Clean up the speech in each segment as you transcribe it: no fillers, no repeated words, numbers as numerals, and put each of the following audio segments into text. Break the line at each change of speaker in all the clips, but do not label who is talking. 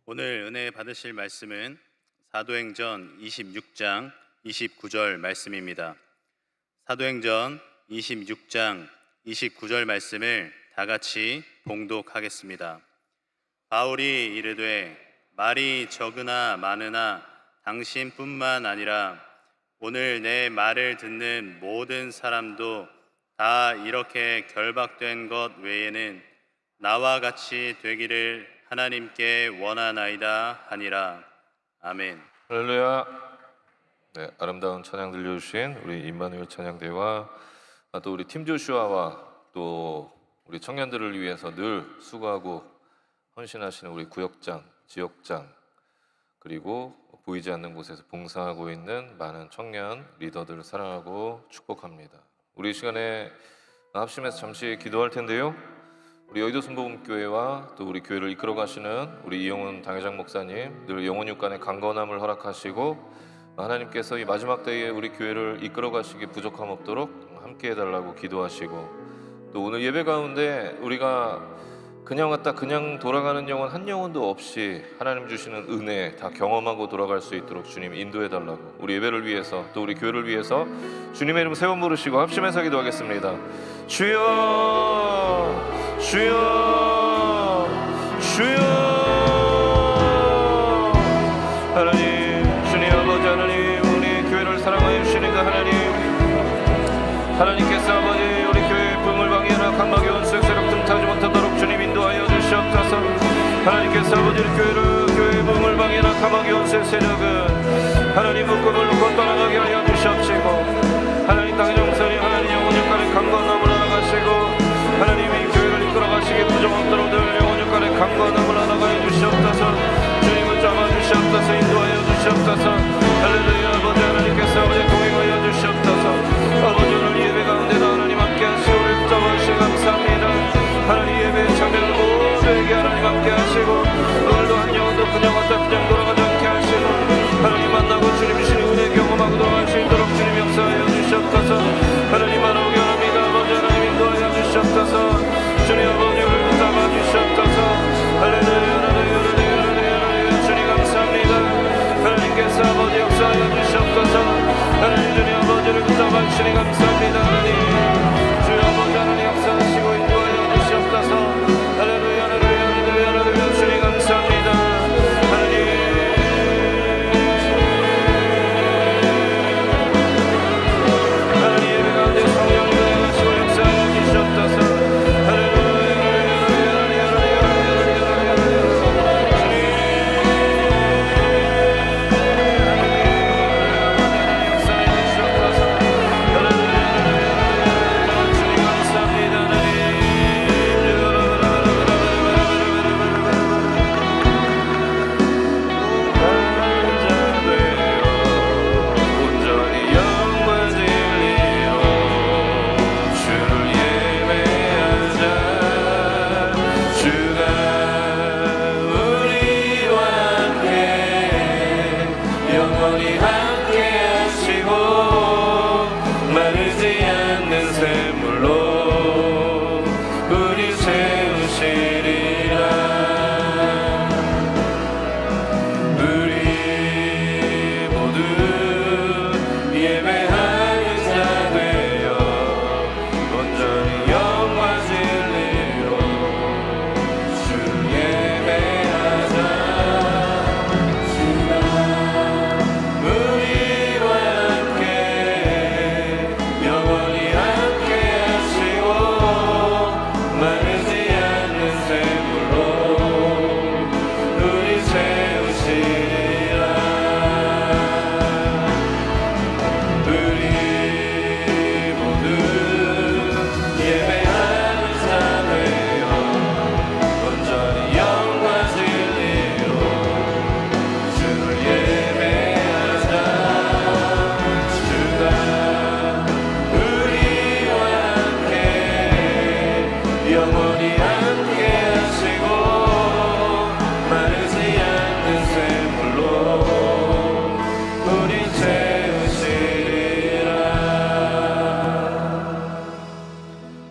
오늘 은혜 받으실 말씀은 사도행전 26장 29절 말씀입니다. 사도행전 26장 29절 말씀을 다 같이 봉독하겠습니다. 바울이 이르되 말이 적으나 많으나 당신뿐만 아니라 오늘 내 말을 듣는 모든 사람도 다 이렇게 결박된 것 외에는 나와 같이 되기를 하나님께 원하나이다 하니라. 아멘.
할렐루야. 네, 아름다운 찬양 들려주신 우리 임마누엘 찬양대와 또 우리 팀 조슈아와 또 우리 청년들을 위해서 늘 수고하고 헌신하시는 우리 구역장, 지역장, 그리고 보이지 않는 곳에서 봉사하고 있는 많은 청년 리더들을 사랑하고 축복합니다. 우리 이 시간에 합심해서 잠시 기도할 텐데요. 우리 여의도 순복음교회와 또 우리 교회를 이끌어 가시는 우리 이영훈 당회장 목사님, 늘 영혼 육간의 강건함을 허락하시고 하나님께서 이 마지막 때에 우리 교회를 이끌어 가시기 부족함 없도록 함께 해달라고 기도하시고, 또 오늘 예배 가운데 우리가 그냥 왔다 그냥 돌아가는 영혼 한 영혼도 없이 하나님 주시는 은혜 다 경험하고 돌아갈 수 있도록 주님 인도해달라고, 우리 예배를 위해서 또 우리 교회를 위해서 주님의 이름 세 번 부르시고 합심해서 기도하겠습니다. 주여 주여 주여. 하나님, 주님 아버지 하나님, 우리 교회를 사랑하여 주시니까 하나님께서 아버지 우리 교회의 붕을 방해하나 강막의 원수의 세력 틈타지 못하도록 주님 인도하여 주시옵소서. 하나님께서 아버지 우리 교회의 붕을 방해하나 강막의 원수의 세력은 하나님 묶음을 놓고 떠나가게 하여 주시옵시고, 하나님 당의 정선이 하나님 영혼 육간의 강건함을 알아가시고, 하나님이 교회를 이끌어가시기 부족없도록 늘 영혼 육간의 강건함을 알아가여 주시옵소서. 주님을 잡아주시옵소서. 인도하여 주시옵소서. 할렐루야. 아버지 하나님께서 아버지 동행하여 주시옵소서. 아버지 오늘 예배 가운데도 하나님 함께 하시고 우리 붙잡아주시고 감사합니다. 하나님 예배의 참여를 모두에게 하나님 함께 하시고, 오늘도 한 영혼도 그냥 왔다 그냥 돌아가지 않게 하시고, 하나님 만나고 주님 주신 은혜 경험하고 돌아갈 수 있도록 주님 역사하여 주시옵소서. 하나님 만나오게 합니다. 아버지 하나님 인도하여 주시옵소서. 주님 아버지 우리를 붙잡아 주시옵소서. 할렐루야 할렐루야 할렐루야 할렐루야. 주님 감사합니다. 하나님께서 아버지 역사하여 주시옵소서. 하나님 주님 아버지를 붙잡아 주시니 감사합니다. 하나님 주여 아버지 하나님 역사하시고 인도하여 주시옵소서. 할렐루야 할렐루야 할렐루야 할렐루야. 주님 감사합니다. 하나님 예배 가운데 성령 인도하시고 역사하여 주시옵소서.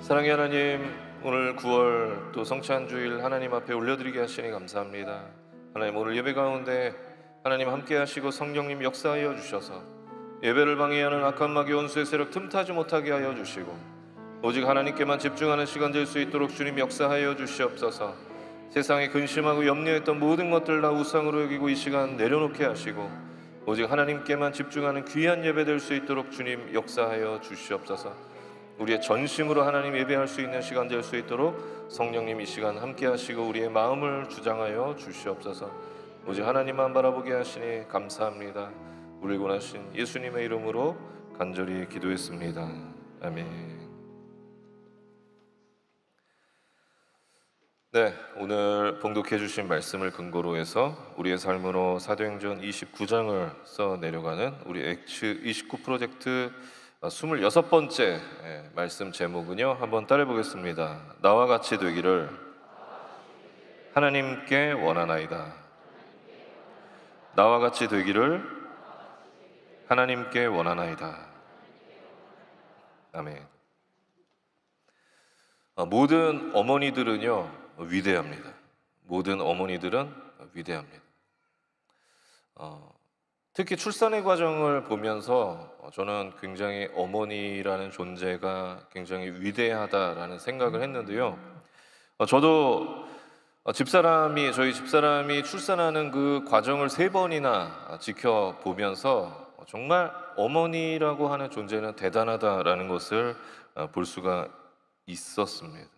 사랑의 하나님, 오늘 9월 또 성찬주일 하나님 앞에 올려드리게 하시니 감사합니다. 하나님 오늘 예배 가운데 하나님 함께 하시고 성령님 역사하여 주셔서 예배를 방해하는 악한 마귀 원수의 세력 틈타지 못하게 하여 주시고 오직 하나님께만 집중하는 시간 될 수 있도록 주님 역사하여 주시옵소서. 세상에 근심하고 염려했던 모든 것들 다 우상으로 여기고 이 시간 내려놓게 하시고 오직 하나님께만 집중하는 귀한 예배 될 수 있도록 주님 역사하여 주시옵소서. 우리의 전심으로 하나님 예배할 수 있는 시간 될 수 있도록 성령님 이 시간 함께 하시고 우리의 마음을 주장하여 주시옵소서. 오직 하나님만 바라보게 하시니 감사합니다. 우리 구원하신 예수님의 이름으로 간절히 기도했습니다. 아멘. 네, 오늘 봉독해 주신 말씀을 근거로 해서 우리의 삶으로 사도행전 29장을 써 내려가는 우리 액츠 29 프로젝트 26번째 말씀 제목은요, 한번 따라해 보겠습니다. 나와 같이 되기를 하나님께 원하나이다. 나와 같이 되기를 하나님께 원하나이다. 아멘. 모든 어머니들은요 위대합니다. 모든 어머니들은 위대합니다. 특히 출산의 과정을 보면서 저는 굉장히 어머니라는 존재가 굉장히 위대하다라는 생각을 했는데요. 저도 저희 집사람이 출산하는 그 과정을 3번이나 지켜보면서 정말 어머니라고 하는 존재는 대단하다라는 것을 볼 수가 있었습니다.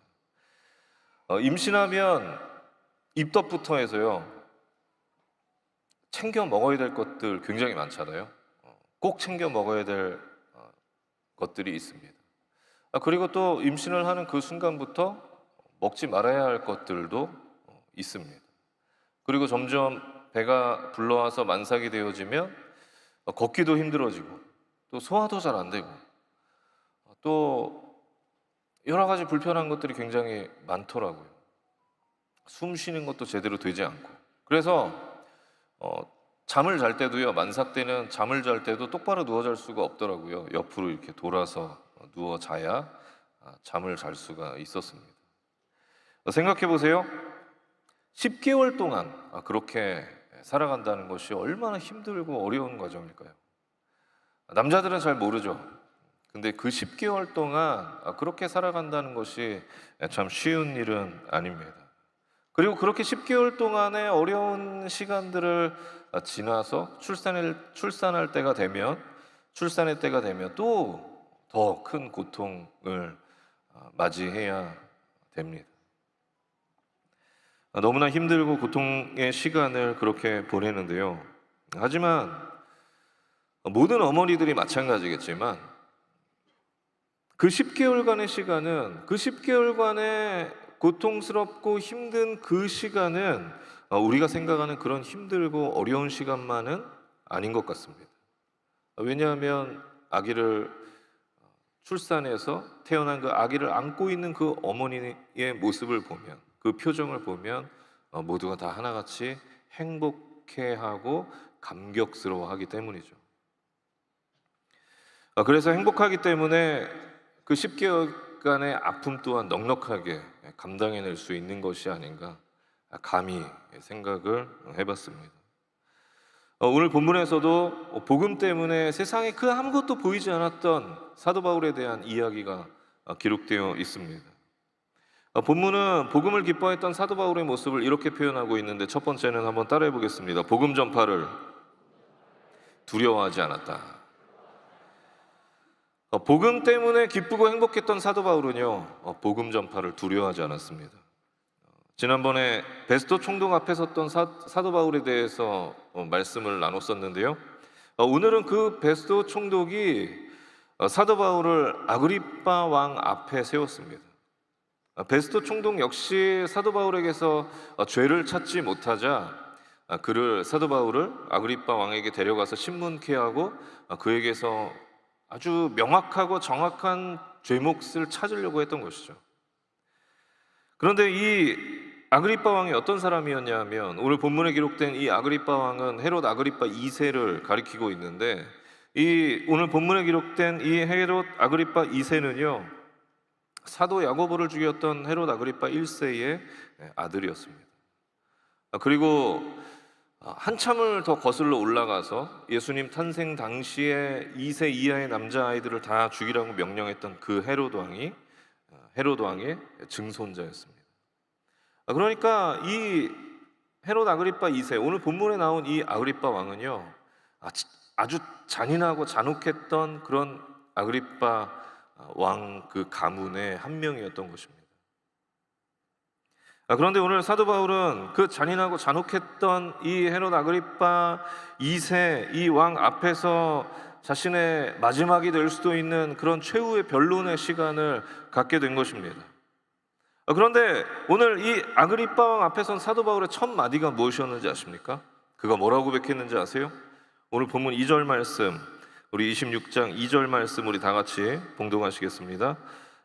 임신하면 입덧부터 해서요 챙겨 먹어야 될 것들 굉장히 많잖아요. 꼭 챙겨 먹어야 될 것들이 있습니다. 그리고 또 임신을 하는 그 순간부터 먹지 말아야 할 것들도 있습니다. 그리고 점점 배가 불러와서 만삭이 되어지면 걷기도 힘들어지고 또 소화도 잘 안 되고 또 여러 가지 불편한 것들이 굉장히 많더라고요. 숨 쉬는 것도 제대로 되지 않고. 그래서 잠을 잘 때도요, 만삭 때는 잠을 잘 때도 똑바로 누워 잘 수가 없더라고요. 옆으로 이렇게 돌아서 누워 자야 잠을 잘 수가 있었습니다. 생각해 보세요. 10개월 동안 그렇게 살아간다는 것이 얼마나 힘들고 어려운 과정일까요? 남자들은 잘 모르죠. 근데 그 10개월 동안 그렇게 살아간다는 것이 참 쉬운 일은 아닙니다. 그리고 그렇게 10개월 동안의 어려운 시간들을 지나서 출산할 때가 되면 또 더 큰 고통을 맞이해야 됩니다. 너무나 힘들고 고통의 시간을 그렇게 보내는데요. 하지만 모든 어머니들이 마찬가지겠지만 그 10개월간의 시간은, 그 10개월간의 고통스럽고 힘든 그 시간은 우리가 생각하는 그런 힘들고 어려운 시간만은 아닌 것 같습니다. 왜냐하면 아기를 출산해서 태어난 그 아기를 안고 있는 그 어머니의 모습을 보면, 그 표정을 보면 모두가 다 하나같이 행복해하고 감격스러워하기 때문이죠. 그래서 행복하기 때문에 그 10개월간의 아픔 또한 넉넉하게 감당해낼 수 있는 것이 아닌가 감히 생각을 해봤습니다. 오늘 본문에서도 복음 때문에 세상에 그 아무것도 보이지 않았던 사도 바울에 대한 이야기가 기록되어 있습니다. 본문은 복음을 기뻐했던 사도 바울의 모습을 이렇게 표현하고 있는데, 첫 번째는 한번 따라해 보겠습니다. 복음 전파를 두려워하지 않았다. 복음 때문에 기쁘고 행복했던 사도 바울은요, 복음 전파를 두려워하지 않았습니다. 지난번에 베스토 총독 앞에 섰던 사도 바울에 대해서 말씀을 나눴었는데요. 오늘은 그 베스토 총독이 사도 바울을 아그리빠 왕 앞에 세웠습니다. 베스토 총독 역시 사도 바울에게서 죄를 찾지 못하자 사도 바울을 아그리빠 왕에게 데려가서 신문케 하고 그에게서 아주 명확하고 정확한 죄목을 찾으려고 했던 것이죠. 그런데 이 아그리빠 왕이 어떤 사람이었냐 하면, 오늘 본문에 기록된 이 아그리빠 왕은 헤롯 아그리빠 2세를 가리키고 있는데, 이 오늘 본문에 기록된 이 헤롯 아그리빠 2세는요 사도 야고보를 죽였던 헤롯 아그리빠 1세의 아들이었습니다. 그리고 한참을 더 거슬러 올라가서 예수님 탄생 당시에 2세 이하의 남자아이들을 다 죽이라고 명령했던 그 헤롯 왕의 증손자였습니다. 그러니까 이 헤롯 아그리파 2세, 오늘 본문에 나온 이 아그리파 왕은요, 아주 잔인하고 잔혹했던 그런 아그리파 왕 그 가문의 한 명이었던 것입니다. 그런데 오늘 사도 바울은 그 잔인하고 잔혹했던 이 헤롯 아그리파 2세 이 왕 앞에서 자신의 마지막이 될 수도 있는 그런 최후의 변론의 시간을 갖게 된 것입니다. 그런데 오늘 이 아그리파 왕 앞에 선 사도 바울의 첫 마디가 무엇이었는지 아십니까? 그가 뭐라고 고백했는지 아세요? 오늘 본문 2절 말씀, 우리 26장 2절 말씀 우리 다 같이 봉독하시겠습니다.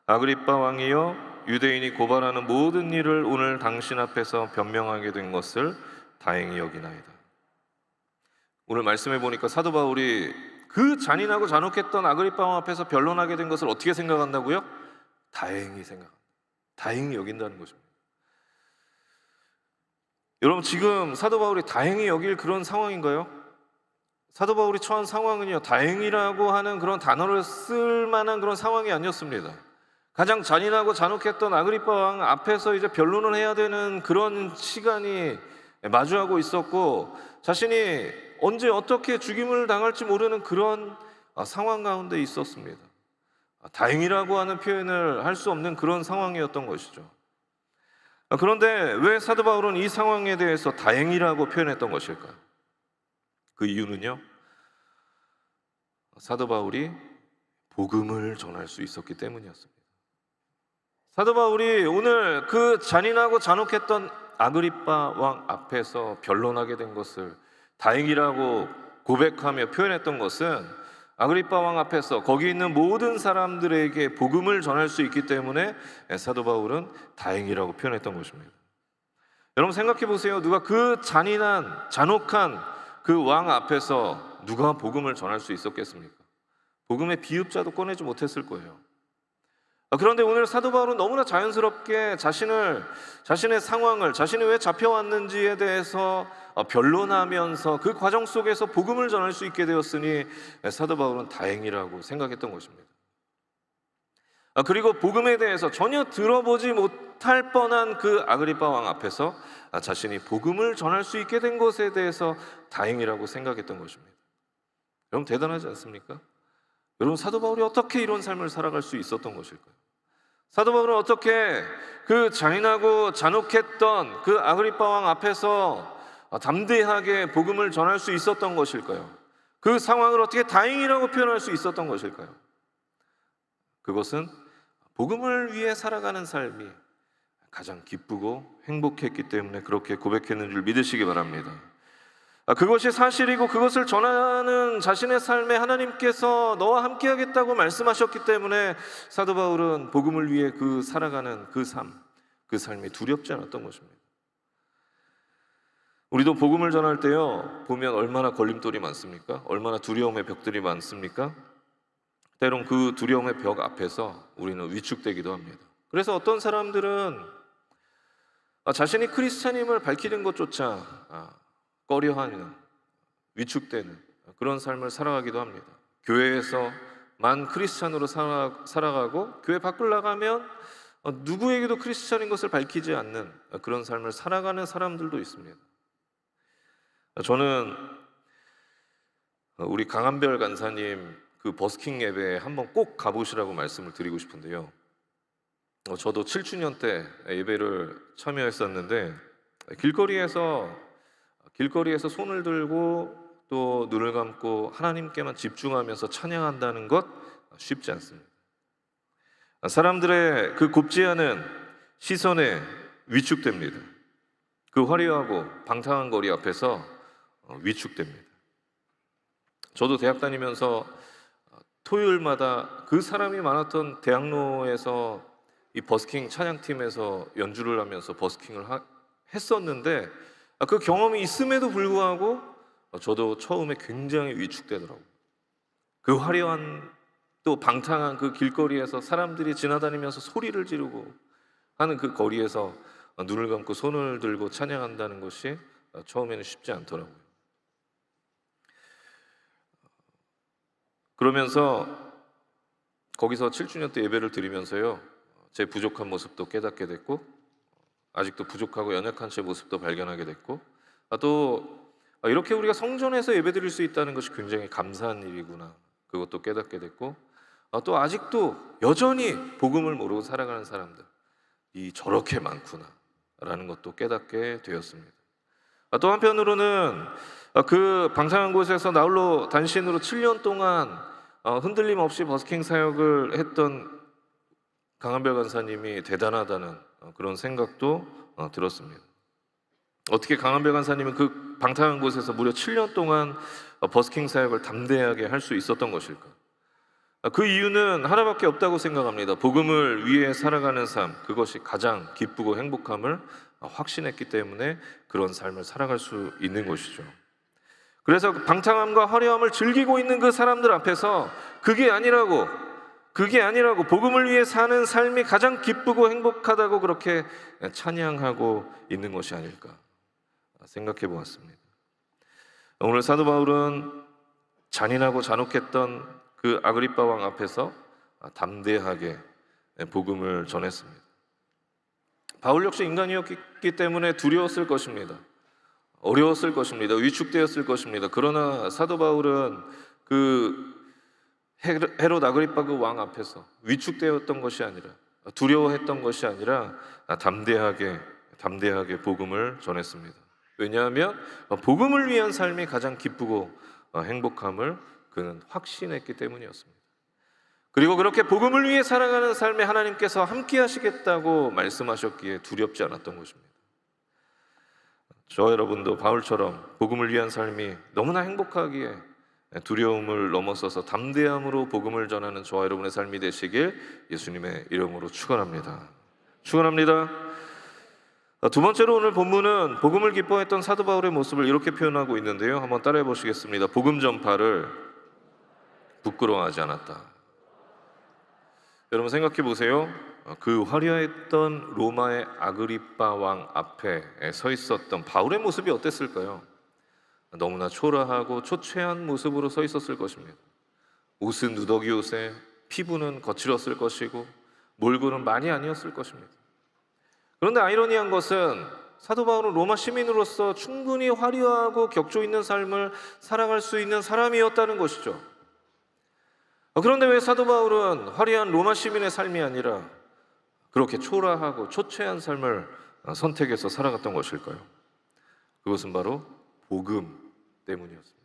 아그리파 왕이여, 유대인이 고발하는 모든 일을 오늘 당신 앞에서 변명하게 된 것을 다행히 여기나이다. 오늘 말씀해 보니까 사도 바울이 그 잔인하고 잔혹했던 아그리파 왕 앞에서 변론하게 된 것을 어떻게 생각한다고요? 다행히 생각합니다. 다행히 여긴다는 것입니다. 여러분, 지금 사도 바울이 다행히 여길 그런 상황인가요? 사도 바울이 처한 상황은요, 다행이라고 하는 그런 단어를 쓸 만한 그런 상황이 아니었습니다. 가장 잔인하고 잔혹했던 아그리파 왕 앞에서 이제 변론을 해야 되는 그런 시간이 마주하고 있었고, 자신이 언제 어떻게 죽임을 당할지 모르는 그런 상황 가운데 있었습니다. 다행이라고 하는 표현을 할 수 없는 그런 상황이었던 것이죠. 그런데 왜 사도 바울은 이 상황에 대해서 다행이라고 표현했던 것일까요? 그 이유는요, 사도 바울이 복음을 전할 수 있었기 때문이었습니다. 사도 바울이 오늘 그 잔인하고 잔혹했던 아그리파 왕 앞에서 변론하게 된 것을 다행이라고 고백하며 표현했던 것은 아그리파 왕 앞에서 거기 있는 모든 사람들에게 복음을 전할 수 있기 때문에 사도 바울은 다행이라고 표현했던 것입니다. 여러분 생각해 보세요. 누가 그 잔인한 잔혹한 그 왕 앞에서 누가 복음을 전할 수 있었겠습니까? 복음의 비읍자도 꺼내지 못했을 거예요. 그런데 오늘 사도 바울은 너무나 자연스럽게 자신의 상황을, 자신이 왜 잡혀왔는지에 대해서 변론하면서 그 과정 속에서 복음을 전할 수 있게 되었으니 사도 바울은 다행이라고 생각했던 것입니다. 그리고 복음에 대해서 전혀 들어보지 못할 뻔한 그 아그리파 왕 앞에서 자신이 복음을 전할 수 있게 된 것에 대해서 다행이라고 생각했던 것입니다. 여러분 대단하지 않습니까? 여러분 사도 바울이 어떻게 이런 삶을 살아갈 수 있었던 것일까요? 사도 바울은 어떻게 그 잔인하고 잔혹했던 그 아그리파 왕 앞에서 담대하게 복음을 전할 수 있었던 것일까요? 그 상황을 어떻게 다행이라고 표현할 수 있었던 것일까요? 그것은 복음을 위해 살아가는 삶이 가장 기쁘고 행복했기 때문에 그렇게 고백했는 줄 믿으시기 바랍니다. 그것이 사실이고 그것을 전하는 자신의 삶에 하나님께서 너와 함께 하겠다고 말씀하셨기 때문에 사도 바울은 복음을 위해 살아가는 그 삶이 두렵지 않았던 것입니다. 우리도 복음을 전할 때요, 보면 얼마나 걸림돌이 많습니까? 얼마나 두려움의 벽들이 많습니까? 때론 그 두려움의 벽 앞에서 우리는 위축되기도 합니다. 그래서 어떤 사람들은 자신이 크리스찬임을 밝히는 것조차 꺼려하는, 위축되는 그런 삶을 살아가기도 합니다. 교회에서만 크리스찬으로 살아가고 교회 밖을 나가면 누구에게도 크리스찬인 것을 밝히지 않는 그런 삶을 살아가는 사람들도 있습니다. 저는 우리 강한별 간사님 그 버스킹 예배에 한번 꼭 가보시라고 말씀을 드리고 싶은데요. 저도 7주년 때 예배를 참여했었는데 길거리에서 손을 들고 또 눈을 감고 하나님께만 집중하면서 찬양한다는 것 쉽지 않습니다. 사람들의 그 곱지 않은 시선에 위축됩니다. 그 화려하고 방탕한 거리 앞에서 위축됩니다. 저도 대학 다니면서 토요일마다 그 사람이 많았던 대학로에서 이 버스킹 찬양팀에서 연주를 하면서 버스킹을 했었는데 그 경험이 있음에도 불구하고 저도 처음에 굉장히 위축되더라고요. 그 화려한 또 방탕한 그 길거리에서 사람들이 지나다니면서 소리를 지르고 하는 그 거리에서 눈을 감고 손을 들고 찬양한다는 것이 처음에는 쉽지 않더라고요. 그러면서 거기서 7주년 때 예배를 드리면서요, 제 부족한 모습도 깨닫게 됐고, 아직도 부족하고 연약한 제 모습도 발견하게 됐고, 또 이렇게 우리가 성전에서 예배 드릴 수 있다는 것이 굉장히 감사한 일이구나, 그것도 깨닫게 됐고, 또 아직도 여전히 복음을 모르고 살아가는 사람들이 저렇게 많구나 라는 것도 깨닫게 되었습니다. 또 한편으로는 그 방탕한 곳에서 나홀로 단신으로 7년 동안 흔들림 없이 버스킹 사역을 했던 강한별 간사님이 대단하다는 그런 생각도 들었습니다. 어떻게 강한별 간사님은 그 방탕한 곳에서 무려 7년 동안 버스킹 사역을 담대하게 할 수 있었던 것일까? 그 이유는 하나밖에 없다고 생각합니다. 복음을 위해 살아가는 삶, 그것이 가장 기쁘고 행복함을 확신했기 때문에 그런 삶을 살아갈 수 있는 것이죠. 그래서 방탕함과 화려함을 즐기고 있는 그 사람들 앞에서 그게 아니라고 복음을 위해 사는 삶이 가장 기쁘고 행복하다고 그렇게 찬양하고 있는 것이 아닐까 생각해 보았습니다. 오늘 사도 바울은 잔인하고 잔혹했던 그 아그리빠 왕 앞에서 담대하게 복음을 전했습니다. 바울 역시 인간이었기 때문에 두려웠을 것입니다. 어려웠을 것입니다. 위축되었을 것입니다. 그러나 사도 바울은 그 헤롯 아그리빠 그 왕 앞에서 위축되었던 것이 아니라, 두려워했던 것이 아니라 담대하게 복음을 전했습니다. 왜냐하면 복음을 위한 삶이 가장 기쁘고 행복함을 그는 확신했기 때문이었습니다. 그리고 그렇게 복음을 위해 살아가는 삶에 하나님께서 함께 하시겠다고 말씀하셨기에 두렵지 않았던 것입니다. 저 여러분도 바울처럼 복음을 위한 삶이 너무나 행복하기에 두려움을 넘어서서 담대함으로 복음을 전하는 저와 여러분의 삶이 되시길 예수님의 이름으로 축원합니다. 축원합니다. 두 번째로 오늘 본문은 복음을 기뻐했던 사도 바울의 모습을 이렇게 표현하고 있는데요, 한번 따라해 보시겠습니다. 복음 전파를 부끄러워하지 않았다. 여러분 생각해 보세요. 그 화려했던 로마의 아그리빠 왕 앞에 서 있었던 바울의 모습이 어땠을까요? 너무나 초라하고 초췌한 모습으로 서 있었을 것입니다. 옷은 누더기 옷에, 피부는 거칠었을 것이고, 몰골은 많이 아니었을 것입니다. 그런데 아이러니한 것은 사도 바울은 로마 시민으로서 충분히 화려하고 격조 있는 삶을 살아갈 수 있는 사람이었다는 것이죠. 그런데 왜 사도 바울은 화려한 로마 시민의 삶이 아니라 그렇게 초라하고 초췌한 삶을 선택해서 살아갔던 것일까요? 그것은 바로 복음 때문이었습니다.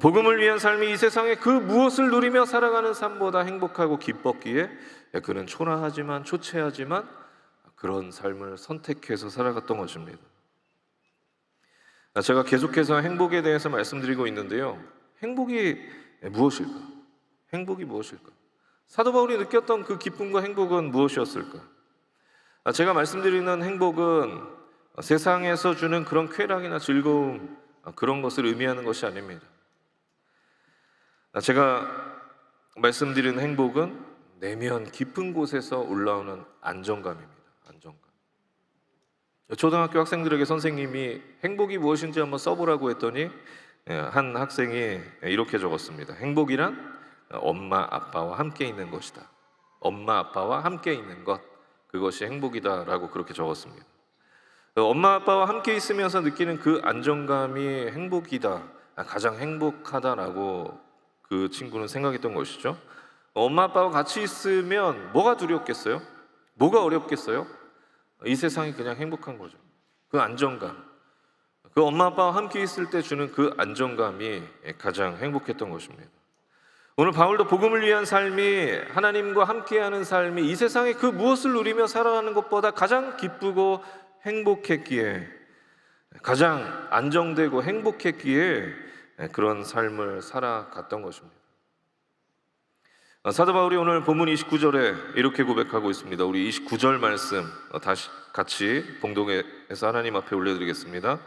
복음을 위한 삶이 이 세상에 그 무엇을 누리며 살아가는 삶보다 행복하고 기뻤기에 그는 초라하지만 초췌하지만 그런 삶을 선택해서 살아갔던 것입니다. 제가 계속해서 행복에 대해서 말씀드리고 있는데요, 행복이 무엇일까? 행복이 무엇일까? 사도 바울이 느꼈던 그 기쁨과 행복은 무엇이었을까? 제가 말씀드리는 행복은 세상에서 주는 그런 쾌락이나 즐거움, 그런 것을 의미하는 것이 아닙니다. 제가 말씀드리는 행복은 내면 깊은 곳에서 올라오는 안정감입니다. 안정감. 초등학교 학생들에게 선생님이 행복이 무엇인지 한번 써보라고 했더니 한 학생이 이렇게 적었습니다. 행복이란 엄마 아빠와 함께 있는 것이다. 엄마 아빠와 함께 있는 것, 그것이 행복이다라고 그렇게 적었습니다. 엄마 아빠와 함께 있으면서 느끼는 그 안정감이 행복이다, 가장 행복하다라고 그 친구는 생각했던 것이죠. 엄마 아빠와 같이 있으면 뭐가 두렵겠어요? 뭐가 어렵겠어요? 이 세상이 그냥 행복한 거죠. 그 안정감, 그 엄마 아빠와 함께 있을 때 주는 그 안정감이 가장 행복했던 것입니다. 오늘 바울도 복음을 위한 삶이, 하나님과 함께하는 삶이 이 세상에 그 무엇을 누리며 살아가는 것보다 가장 기쁘고 행복했기에, 가장 안정되고 행복했기에 그런 삶을 살아갔던 것입니다. 사도 바울이 오늘 본문 29절에 이렇게 고백하고 있습니다. 우리 29절 말씀 다시 같이 봉독해서 하나님 앞에 올려드리겠습니다.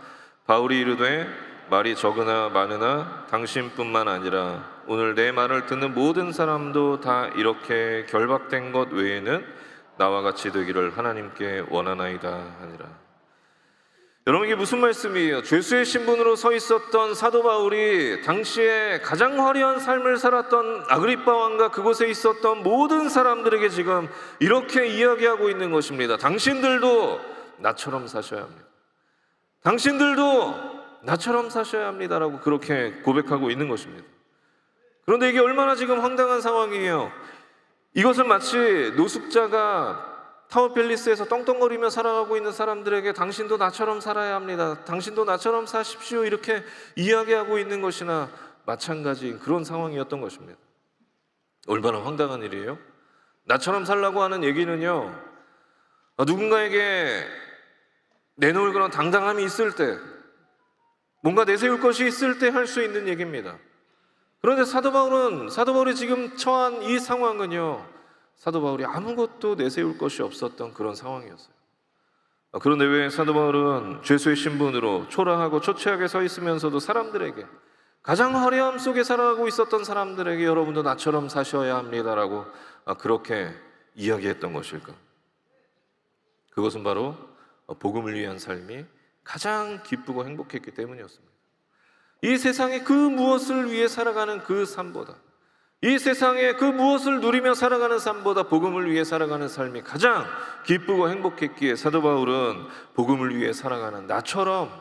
바울이 이르되 말이 적으나 많으나 당신뿐만 아니라 오늘 내 말을 듣는 모든 사람도 다 이렇게 결박된 것 외에는 나와 같이 되기를 하나님께 원하나이다 하니라. 여러분, 이게 무슨 말씀이에요? 죄수의 신분으로 서 있었던 사도 바울이 당시에 가장 화려한 삶을 살았던 아그리빠 왕과 그곳에 있었던 모든 사람들에게 지금 이렇게 이야기하고 있는 것입니다. 당신들도 나처럼 사셔야 합니다. 당신들도 나처럼 사셔야 합니다라고 그렇게 고백하고 있는 것입니다. 그런데 이게 얼마나 지금 황당한 상황이에요. 이것은 마치 노숙자가 타워팰리스에서 떵떵거리며 살아가고 있는 사람들에게 당신도 나처럼 살아야 합니다, 당신도 나처럼 사십시오, 이렇게 이야기하고 있는 것이나 마찬가지인 그런 상황이었던 것입니다. 얼마나 황당한 일이에요? 나처럼 살라고 하는 얘기는요, 누군가에게 내놓을 그런 당당함이 있을 때, 뭔가 내세울 것이 있을 때 할 수 있는 얘기입니다. 그런데 사도 바울이 지금 처한 이 상황은요, 사도 바울이 아무것도 내세울 것이 없었던 그런 상황이었어요. 그런데 왜 사도 바울은 죄수의 신분으로 초라하고 초췌하게 서 있으면서도 사람들에게, 가장 화려함 속에 살아가고 있었던 사람들에게 여러분도 나처럼 사셔야 합니다라고 그렇게 이야기했던 것일까? 그것은 바로 복음을 위한 삶이 가장 기쁘고 행복했기 때문이었습니다. 이 세상의 그 무엇을 위해 살아가는 그 삶보다, 이 세상의 그 무엇을 누리며 살아가는 삶보다 복음을 위해 살아가는 삶이 가장 기쁘고 행복했기에 사도 바울은 복음을 위해 살아가는 나처럼,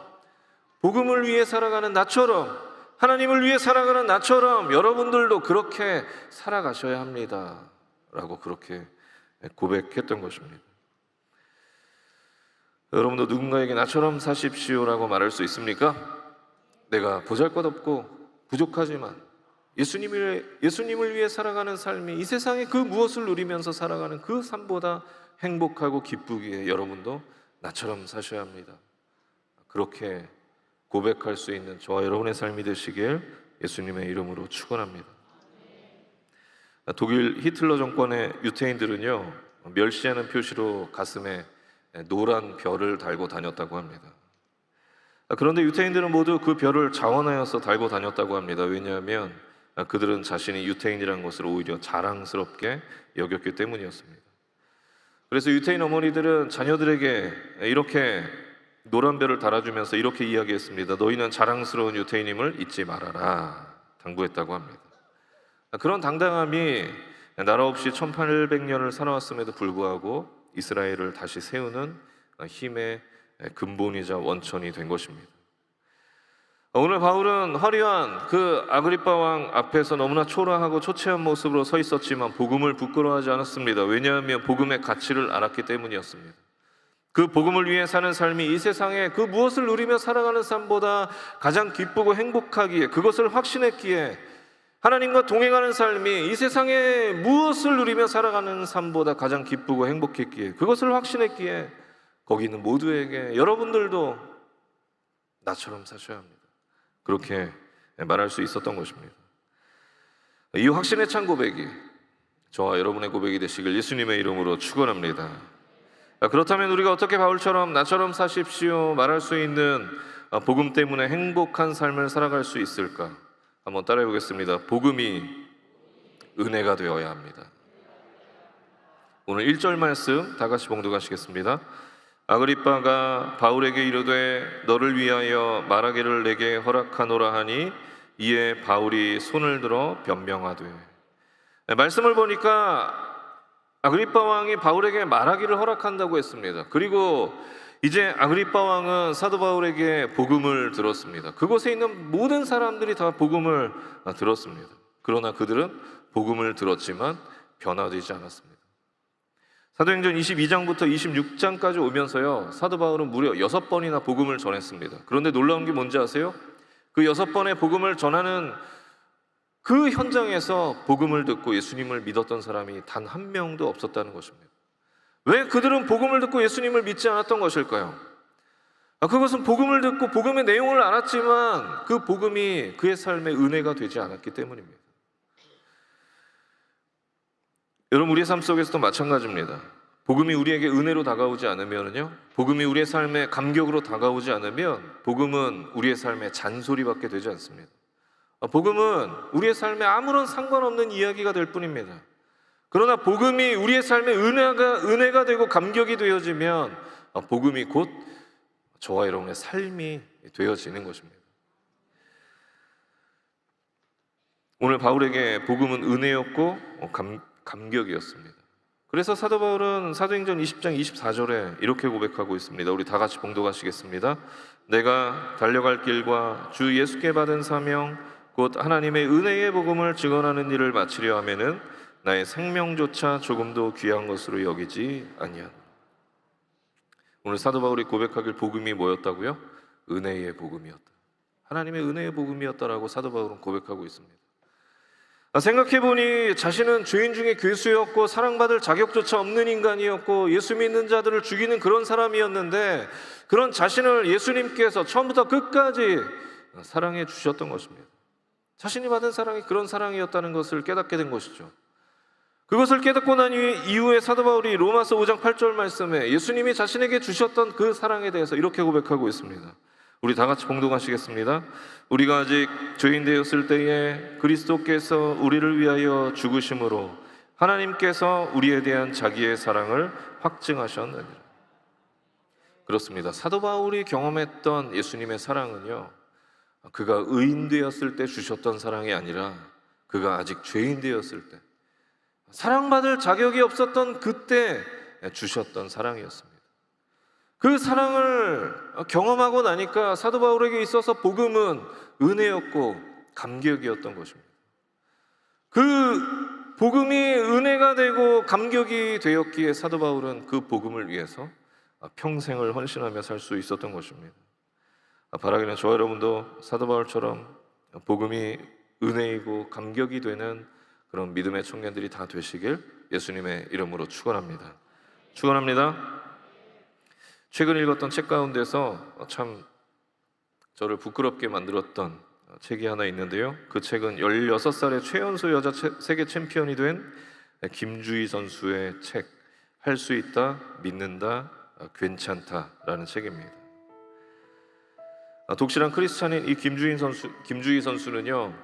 복음을 위해 살아가는 나처럼, 하나님을 위해 살아가는 나처럼 여러분들도 그렇게 살아가셔야 합니다 라고 그렇게 고백했던 것입니다. 여러분도 누군가에게 나처럼 사십시오라고 말할 수 있습니까? 내가 보잘것없고 부족하지만 예수님을 위해 살아가는 삶이 이 세상의 그 무엇을 누리면서 살아가는 그 삶보다 행복하고 기쁘기에 여러분도 나처럼 사셔야 합니다. 그렇게 고백할 수 있는 저와 여러분의 삶이 되시길 예수님의 이름으로 축원합니다. 독일 히틀러 정권의 유태인들은요, 멸시하는 표시로 가슴에 노란 별을 달고 다녔다고 합니다. 그런데 유태인들은 모두 그 별을 자원하여서 달고 다녔다고 합니다. 왜냐하면 그들은 자신이 유태인이라는 것을 오히려 자랑스럽게 여겼기 때문이었습니다. 그래서 유태인 어머니들은 자녀들에게 이렇게 노란 별을 달아주면서 이렇게 이야기했습니다. 너희는 자랑스러운 유태인임을 잊지 말아라 당부했다고 합니다. 그런 당당함이 나라 없이 1800년을 살아왔음에도 불구하고 이스라엘을 다시 세우는 힘의 근본이자 원천이 된 것입니다. 오늘 바울은 화려한 그 아그리빠 왕 앞에서 너무나 초라하고 초췌한 모습으로 서 있었지만 복음을 부끄러워하지 않았습니다. 왜냐하면 복음의 가치를 알았기 때문이었습니다. 그 복음을 위해 사는 삶이 이 세상에 그 무엇을 누리며 살아가는 삶보다 가장 기쁘고 행복하기에, 그것을 확신했기에, 하나님과 동행하는 삶이 이 세상에 무엇을 누리며 살아가는 삶보다 가장 기쁘고 행복했기에, 그것을 확신했기에 거기 있는 모두에게 여러분들도 나처럼 사셔야 합니다, 그렇게 말할 수 있었던 것입니다. 이 확신에 찬 고백이 저와 여러분의 고백이 되시길 예수님의 이름으로 축원합니다. 그렇다면 우리가 어떻게 바울처럼 나처럼 사십시오 말할 수 있는 복음 때문에 행복한 삶을 살아갈 수 있을까? 한번 따라해 보겠습니다. 복음이 은혜가 되어야 합니다. 오늘 1절 말씀 다 같이 봉독하시겠습니다. 아그리빠가 바울에게 이르되 너를 위하여 말하기를 내게 허락하노라 하니 이에 바울이 손을 들어 변명하되. 말씀을 보니까 아그리빠 왕이 바울에게 말하기를 허락한다고 했습니다. 그리고 이제 아그리빠 왕은 사도 바울에게 복음을 들었습니다. 그곳에 있는 모든 사람들이 다 복음을 들었습니다. 그러나 그들은 복음을 들었지만 변화되지 않았습니다. 사도행전 22장부터 26장까지 오면서요, 사도 바울은 무려 6번이나 복음을 전했습니다. 그런데 놀라운 게 뭔지 아세요? 그 6번의 복음을 전하는 그 현장에서 복음을 듣고 예수님을 믿었던 사람이 단 한 명도 없었다는 것입니다. 왜 그들은 복음을 듣고 예수님을 믿지 않았던 것일까요? 그것은 복음을 듣고 복음의 내용을 알았지만 그 복음이 그의 삶에 은혜가 되지 않았기 때문입니다. 여러분, 우리의 삶 속에서도 마찬가지입니다. 복음이 우리에게 은혜로 다가오지 않으면요, 복음이 우리의 삶에 감격으로 다가오지 않으면 복음은 우리의 삶에 잔소리밖에 되지 않습니다. 복음은 우리의 삶에 아무런 상관없는 이야기가 될 뿐입니다. 그러나 복음이 우리의 삶에 은혜가 되고 감격이 되어지면 복음이 곧 저와 여러분의 삶이 되어지는 것입니다. 오늘 바울에게 복음은 은혜였고 감격이었습니다. 그래서 사도 바울은 사도행전 20장 24절에 이렇게 고백하고 있습니다. 우리 다 같이 봉독하시겠습니다. 내가 달려갈 길과 주 예수께 받은 사명 곧 하나님의 은혜의 복음을 증언하는 일을 마치려 하면은 나의 생명조차 조금도 귀한 것으로 여기지 아니하노라. 오늘 사도 바울이 고백하길 복음이 뭐였다고요? 은혜의 복음이었다. 하나님의 은혜의 복음이었다라고 사도 바울은 고백하고 있습니다. 생각해보니 자신은 죄인 중에 괴수였고 사랑받을 자격조차 없는 인간이었고 예수 믿는 자들을 죽이는 그런 사람이었는데 그런 자신을 예수님께서 처음부터 끝까지 사랑해 주셨던 것입니다. 자신이 받은 사랑이 그런 사랑이었다는 것을 깨닫게 된 것이죠. 그것을 깨닫고 난 이후에 사도 바울이 로마서 5장 8절 말씀에 예수님이 자신에게 주셨던 그 사랑에 대해서 이렇게 고백하고 있습니다. 우리 다 같이 봉독하시겠습니다. 우리가 아직 죄인 되었을 때에 그리스도께서 우리를 위하여 죽으심으로 하나님께서 우리에 대한 자기의 사랑을 확증하셨느니라. 그렇습니다. 사도 바울이 경험했던 예수님의 사랑은요, 그가 의인 되었을 때 주셨던 사랑이 아니라 그가 아직 죄인 되었을 때 사랑받을 자격이 없었던 그때 주셨던 사랑이었습니다. 그 사랑을 경험하고 나니까 사도 바울에게 있어서 복음은 은혜였고 감격이었던 것입니다. 그 복음이 은혜가 되고 감격이 되었기에 사도 바울은 그 복음을 위해서 평생을 헌신하며 살 수 있었던 것입니다. 바라기는 저와 여러분도 사도 바울처럼 복음이 은혜이고 감격이 되는 그런 믿음의 청년들이 다 되시길 예수님의 이름으로 축원합니다. 축원합니다. 최근 읽었던 책 가운데서 참 저를 부끄럽게 만들었던 책이 하나 있는데요. 그 책은 16살의 최연소 여자 세계 챔피언이 된 김주희 선수의 책 할 수 있다, 믿는다, 괜찮다라는 책입니다. 독실한 크리스찬인 이 김주희 선수는요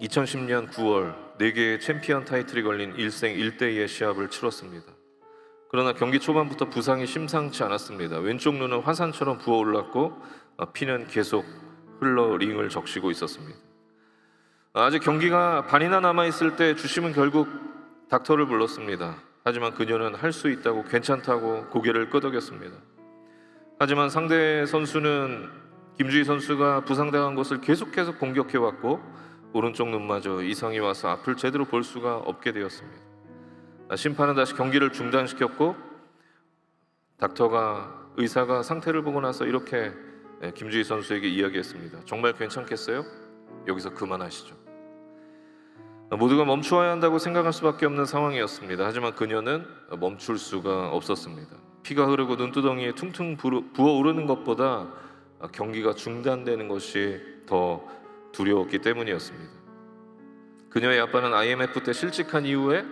2010년 9월 4개의 챔피언 타이틀이 걸린 일생 1대2의 시합을 치렀습니다. 그러나 경기 초반부터 부상이 심상치 않았습니다. 왼쪽 눈은 화산처럼 부어올랐고 피는 계속 흘러 링을 적시고 있었습니다. 아직 경기가 반이나 남아있을 때 주심은 결국 닥터를 불렀습니다. 하지만 그녀는 할 수 있다고 괜찮다고 고개를 끄덕였습니다. 하지만 상대 선수는 김주희 선수가 부상당한 것을 계속해서 공격해왔고 오른쪽 눈마저 이상이 와서 앞을 제대로 볼 수가 없게 되었습니다. 심판은 다시 경기를 중단시켰고 의사가 상태를 보고 나서 이렇게 김주희 선수에게 이야기했습니다. 정말 괜찮겠어요? 여기서 그만하시죠. 모두가 멈추어야 한다고 생각할 수밖에 없는 상황이었습니다. 하지만 그녀는 멈출 수가 없었습니다. 피가 흐르고 눈두덩이에 퉁퉁 부어오르는 것보다 경기가 중단되는 것이 더 두려웠기 때문이었습니다. 그녀의 아빠는 IMF 때 실직한 이후에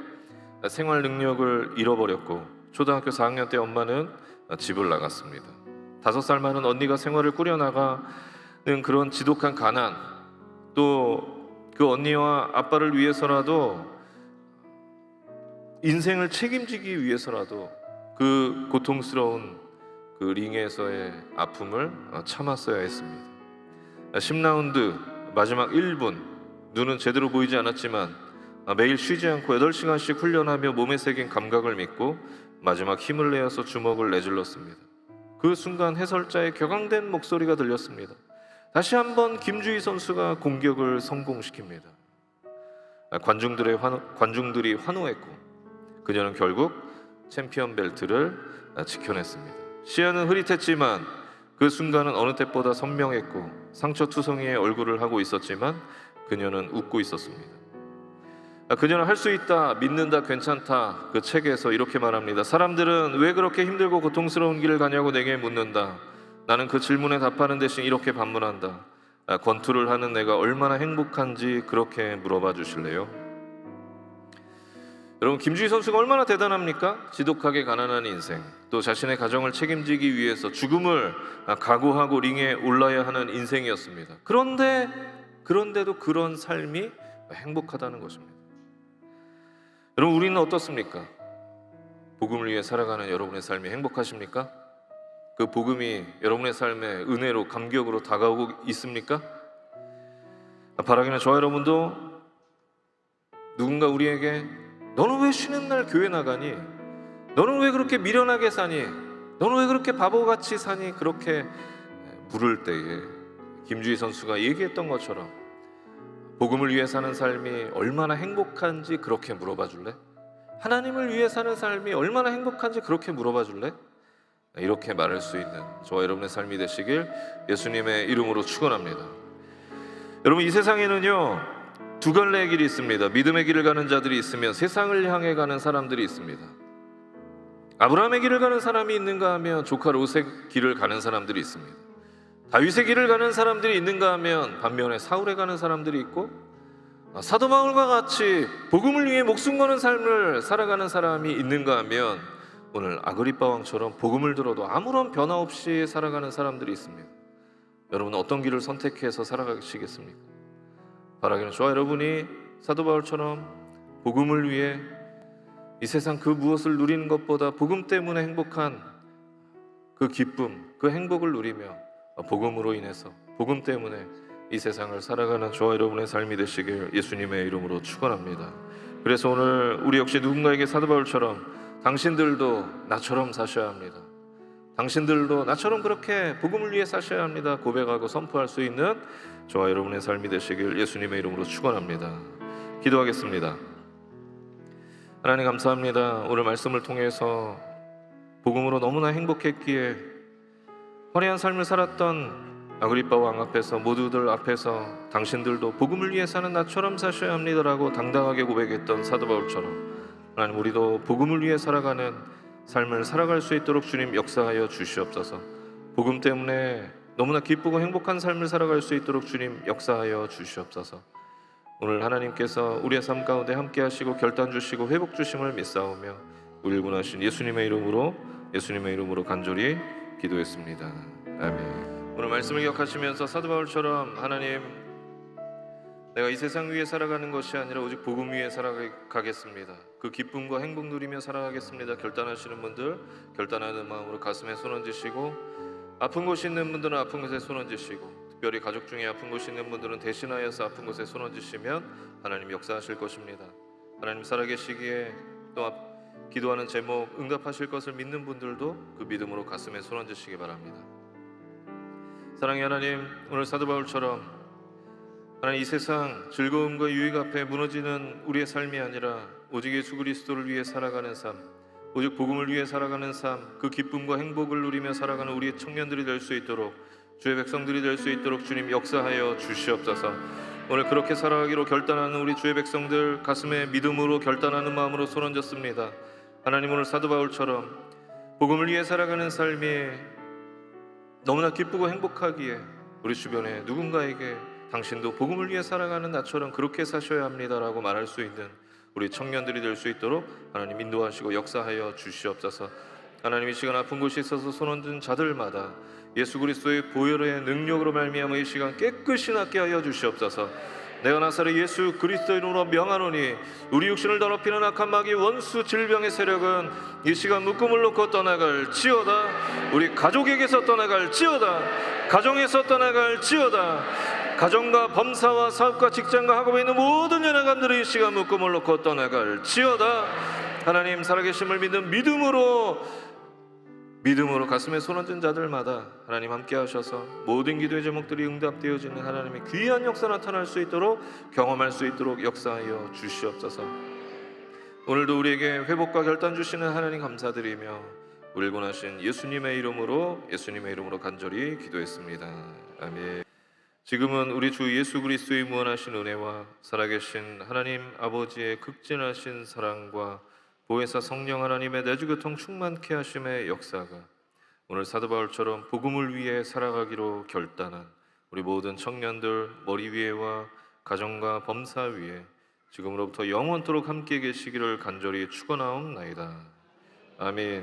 생활 능력을 잃어버렸고 초등학교 4학년 때 엄마는 집을 나갔습니다. 5살 많은 언니가 생활을 꾸려나가는 그런 지독한 가난, 또 그 언니와 아빠를 위해서라도 인생을 책임지기 위해서라도 그 고통스러운 그 링에서의 아픔을 참았어야 했습니다. 10라운드 마지막 1분 눈은 제대로 보이지 않았지만 매일 쉬지 않고 8시간씩 훈련하며 몸에 새긴 감각을 믿고 마지막 힘을 내어서 주먹을 내질렀습니다. 그 순간 해설자의 격앙된 목소리가 들렸습니다. 다시 한번 김주희 선수가 공격을 성공시킵니다. 관중들이 환호했고 그녀는 결국 챔피언 벨트를 지켜냈습니다. 시야는 흐릿했지만 그 순간은 어느 때보다 선명했고 상처투성이의 얼굴을 하고 있었지만 그녀는 웃고 있었습니다. 그녀는 할 수 있다, 믿는다, 괜찮다. 그 책에서 이렇게 말합니다. 사람들은 왜 그렇게 힘들고 고통스러운 길을 가냐고 내게 묻는다. 나는 그 질문에 답하는 대신 이렇게 반문한다. 권투를 하는 내가 얼마나 행복한지 그렇게 물어봐 주실래요? 여러분, 김주희 선수가 얼마나 대단합니까? 지독하게 가난한 인생, 또 자신의 가정을 책임지기 위해서 죽음을 각오하고 링에 올라야 하는 인생이었습니다. 그런데도 그런 삶이 행복하다는 것입니다. 여러분, 우리는 어떻습니까? 복음을 위해 살아가는 여러분의 삶이 행복하십니까? 그 복음이 여러분의 삶에 은혜로 감격으로 다가오고 있습니까? 바라기는 저와 여러분도 누군가 우리에게 너는 왜 쉬는 날 교회 나가니? 너는 왜 그렇게 미련하게 사니? 너는 왜 그렇게 바보같이 사니? 그렇게 물을 때에 김주희 선수가 얘기했던 것처럼 복음을 위해 사는 삶이 얼마나 행복한지 그렇게 물어봐 줄래? 하나님을 위해 사는 삶이 얼마나 행복한지 그렇게 물어봐 줄래? 이렇게 말할 수 있는 저와 여러분의 삶이 되시길 예수님의 이름으로 축원합니다. 여러분, 이 세상에는요 두 갈래의 길이 있습니다. 믿음의 길을 가는 자들이 있으면 세상을 향해 가는 사람들이 있습니다. 아브라함의 길을 가는 사람이 있는가 하면 조카 롯의 길을 가는 사람들이 있습니다. 다윗의 길을 가는 사람들이 있는가 하면 반면에 사울에 가는 사람들이 있고, 사도 바울과 같이 복음을 위해 목숨 거는 삶을 살아가는 사람이 있는가 하면 오늘 아그리빠 왕처럼 복음을 들어도 아무런 변화 없이 살아가는 사람들이 있습니다. 여러분은 어떤 길을 선택해서 살아가시겠습니까? 바라기는 저와 여러분이 사도 바울처럼 복음을 위해 이 세상 그 무엇을 누리는 것보다 복음 때문에 행복한 그 기쁨, 그 행복을 누리며 복음으로 인해서 복음 때문에 이 세상을 살아가는 저와 여러분의 삶이 되시길 예수님의 이름으로 축원합니다. 그래서 오늘 우리 역시 누군가에게 사도 바울처럼 당신들도 나처럼 사셔야 합니다. 당신들도 나처럼 그렇게 복음을 위해 사셔야 합니다. 고백하고 선포할 수 있는 저와 여러분의 삶이 되시길 예수님의 이름으로 축원합니다. 기도하겠습니다. 하나님 감사합니다. 오늘 말씀을 통해서 복음으로 너무나 행복했기에 화려한 삶을 살았던 아그리빠 왕 앞에서 모두들 앞에서 당신들도 복음을 위해 사는 나처럼 사셔야 합니다라고 당당하게 고백했던 사도 바울처럼 하나님, 우리도 복음을 위해 살아가는 삶을 살아갈 수 있도록 주님 역사하여 주시옵소서. 복음 때문에 너무나 기쁘고 행복한 삶을 살아갈 수 있도록 주님 역사하여 주시옵소서. 오늘 하나님께서 우리의 삶 가운데 함께 하시고 결단 주시고 회복 주심을 믿사오며 우리를 구원하신 예수님의 이름으로 간절히 기도했습니다. 아멘. 오늘 말씀을 기억하시면서 사도 바울처럼 하나님, 내가 이 세상 위에 살아가는 것이 아니라 오직 복음 위에 살아가겠습니다. 그 기쁨과 행복 누리며 살아가겠습니다. 결단하시는 분들 결단하는 마음으로 가슴에 손 얹으시고, 아픈 곳이 있는 분들은 아픈 곳에 손 얹으시고, 특별히 가족 중에 아픈 곳이 있는 분들은 대신하여서 아픈 곳에 손 얹으시면 하나님 역사하실 것입니다. 하나님 살아계시기에 또 기도하는 제목 응답하실 것을 믿는 분들도 그 믿음으로 가슴에 손 얹으시기 바랍니다. 사랑의 하나님, 오늘 사도 바울처럼 하나님, 이 세상 즐거움과 유익 앞에 무너지는 우리의 삶이 아니라 오직 예수 그리스도를 위해 살아가는 삶, 오직 복음을 위해 살아가는 삶, 그 기쁨과 행복을 누리며 살아가는 우리의 청년들이 될 수 있도록, 주의 백성들이 될 수 있도록 주님 역사하여 주시옵소서. 오늘 그렇게 살아가기로 결단하는 우리 주의 백성들 가슴에 믿음으로 결단하는 마음으로 손 얹었습니다. 하나님, 오늘 사도 바울처럼 복음을 위해 살아가는 삶이 너무나 기쁘고 행복하기에 우리 주변에 누군가에게 당신도 복음을 위해 살아가는 나처럼 그렇게 사셔야 합니다라고 말할 수 있는 우리 청년들이 될 수 있도록 하나님 인도하시고 역사하여 주시옵소서. 하나님, 이 시간 아픈 곳이 있어서 손 얹은 자들마다 예수 그리스도의 보혈의 능력으로 말미암아 이 시간 깨끗이 낫게 하여 주시옵소서. 내가 나사렛 예수 그리스도의 이름으로 명하노니 우리 육신을 더럽히는 악한 마귀 원수 질병의 세력은 이 시간 묶음을 놓고 떠나갈지어다. 우리 가족에게서 떠나갈지어다. 가정에서 떠나갈지어다. 가정과 범사와 사업과 직장과 학업에 있는 모든 연약함들이 이 시간 묶음을 놓고 떠나갈지어다. 하나님 살아계심을 믿는 믿음으로 가슴에 손 얹은 자들마다 하나님 함께 하셔서 모든 기도의 제목들이 응답되어지는 하나님의 귀한 역사 나타날 수 있도록, 경험할 수 있도록 역사하여 주시옵소서. 오늘도 우리에게 회복과 결단 주시는 하나님 감사드리며 우리를 구원하신 예수님의 이름으로 간절히 기도했습니다. 아멘. 지금은 우리 주 예수 그리스도의 무한하신 은혜와 살아계신 하나님 아버지의 극진하신 사랑과 보혜사 성령 하나님의 내주교통 충만케 하심의 역사가 오늘 사도 바울처럼 복음을 위해 살아가기로 결단한 우리 모든 청년들 머리 위에와 가정과 범사 위에 지금으로부터 영원토록 함께 계시기를 간절히 축원하옵나이다. 아멘.